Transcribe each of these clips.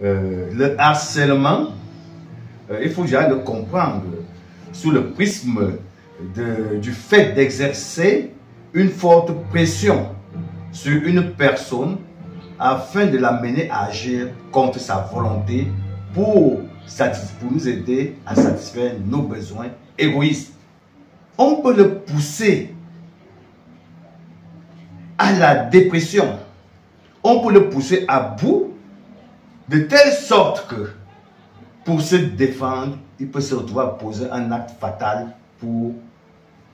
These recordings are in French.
Le harcèlement, il faut déjà le comprendre sous le prisme du fait d'exercer une forte pression sur une personne afin de l'amener à agir contre sa volonté pour nous aider à satisfaire nos besoins égoïstes. On peut le pousser à la dépression. On peut le pousser à bout de telle sorte que pour se défendre, il peut se retrouver à poser un acte fatal pour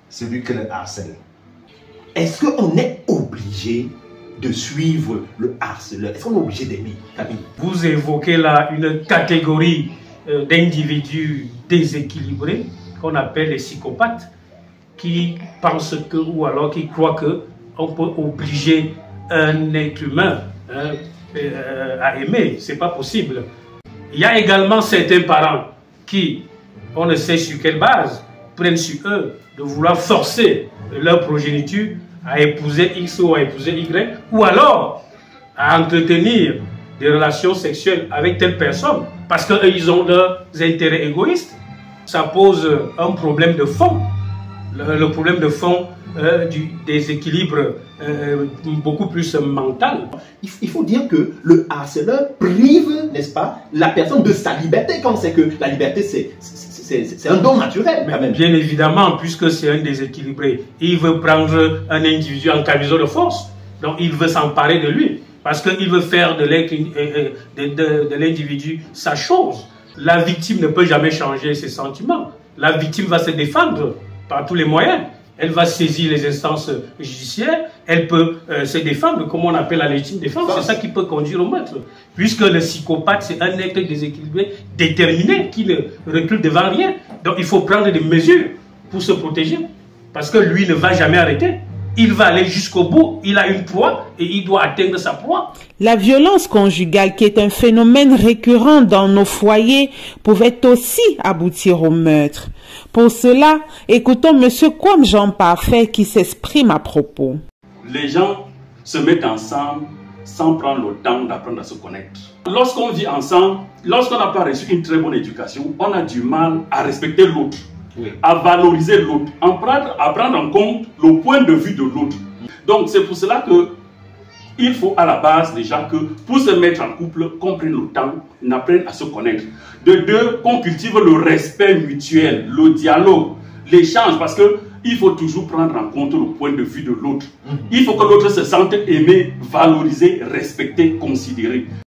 celui qui le harcèle. Est-ce qu'on est obligé de suivre le harceleur? Est-ce qu'on est obligé d'aimer? Vous évoquez là une catégorie d'individus déséquilibrés qu'on appelle les psychopathes, qui pensent que, ou alors qui croient que on peut obliger un être humain à aimer. C'est pas possible. Il y a également certains parents qui, on ne sait sur quelle base, prennent sur eux de vouloir forcer leur progéniture à épouser X ou à épouser Y, ou alors à entretenir des relations sexuelles avec telle personne, parce qu'ils ont leurs intérêts égoïstes. Ça pose un problème de fond, le problème de fond du déséquilibre beaucoup plus mental. Il faut dire que le harceleur prive, n'est-ce pas, la personne de sa liberté, quand on sait que la liberté c'est un don naturel quand même. Bien évidemment, puisque c'est un déséquilibré, il veut prendre un individu en camisole de force, donc il veut s'emparer de lui, parce qu'il veut faire de l'individu sa chose. La victime ne peut jamais changer ses sentiments. La victime va se défendre par tous les moyens. Elle va saisir les instances judiciaires, elle peut se défendre, comme on appelle la légitime défense. C'est ça qui peut conduire au meurtre. Puisque le psychopathe, c'est un être déséquilibré, déterminé, qui ne recule devant rien. Donc il faut prendre des mesures pour se protéger. Parce que lui ne va jamais arrêter. Il va aller jusqu'au bout, il a une proie et il doit atteindre sa proie. La violence conjugale, qui est un phénomène récurrent dans nos foyers, pouvait aussi aboutir au meurtre. Pour cela, écoutons M. Kwame Jean Parfait qui s'exprime à propos. Les gens se mettent ensemble sans prendre le temps d'apprendre à se connaître. Lorsqu'on vit ensemble, lorsqu'on n'a pas reçu une très bonne éducation, on a du mal à respecter l'autre. Oui. À valoriser l'autre, à prendre en compte le point de vue de l'autre. Donc c'est pour cela que il faut à la base déjà que pour se mettre en couple, qu'on prenne le temps, on apprenne à se connaître. De deux, qu'on cultive le respect mutuel, le dialogue, l'échange, parce que il faut toujours prendre en compte le point de vue de l'autre. Il faut que l'autre se sente aimé, valorisé, respecté, considéré.